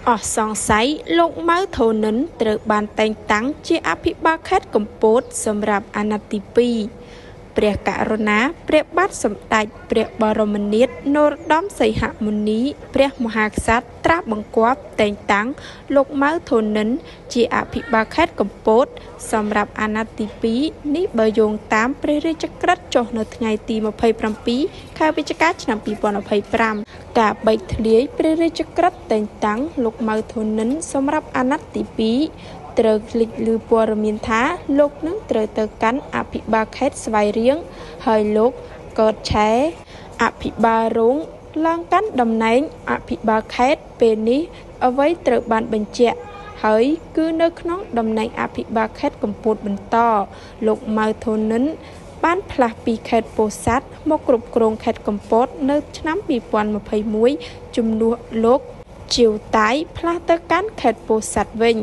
អស់សង្ស័យលោកម៉ៅធូនិនត្រូវបានតែងតាំងជាអភិបាលខេត្តកំពតសម្រាប់អាណត្តិទី2ព្រះករុណាព្រះបាទសម្ដេចព្រះបរមនាថនរោត្តមសីហមុនីព្រះមហាក្សត្រត្រាស់បង្គាប់តែងតាំងលោកម៉ៅធូនិនជាអភិបាលខេត្តកំពតសម្រាប់អាណត្តិទី2នេះបើយោងតាមព្រះរាជក្រឹត្យចុះនៅថ្ងៃទី27ខែវិច្ឆិកាឆ្នាំ2025ការបិទធ្លាយព្រះរាជក្រឹត្យតែងតាំងលោកម៉ៅធូនិនសម្រាប់អាណត្តិទី2ត្រូវភ្លេចឮព័ត៌មានថាលោកនឹងត្រូវទៅកាន់អភិបាលខេត្តស្វាយរៀងហើយលោកកើតឆែអភិបាលរងឡើងកាន់តំណែងអភិបាលខេត្តពេលនេះអ្វីត្រូវបានបញ្ជាក់ហើយគឺនៅក្នុងតំណែងអភិបាលខេត្តកំពតបន្តលោកម៉ៅធូនិនបានផ្លាស់ពីខេត្តពោធិ៍សាត់មកគ្រប់គ្រងខេត្តកំពតនៅឆ្នាំ2021ជំនួសលោកជាវតៃផ្លាស់ទៅកាន់ខេត្តពោធិ៍សាត់វិញ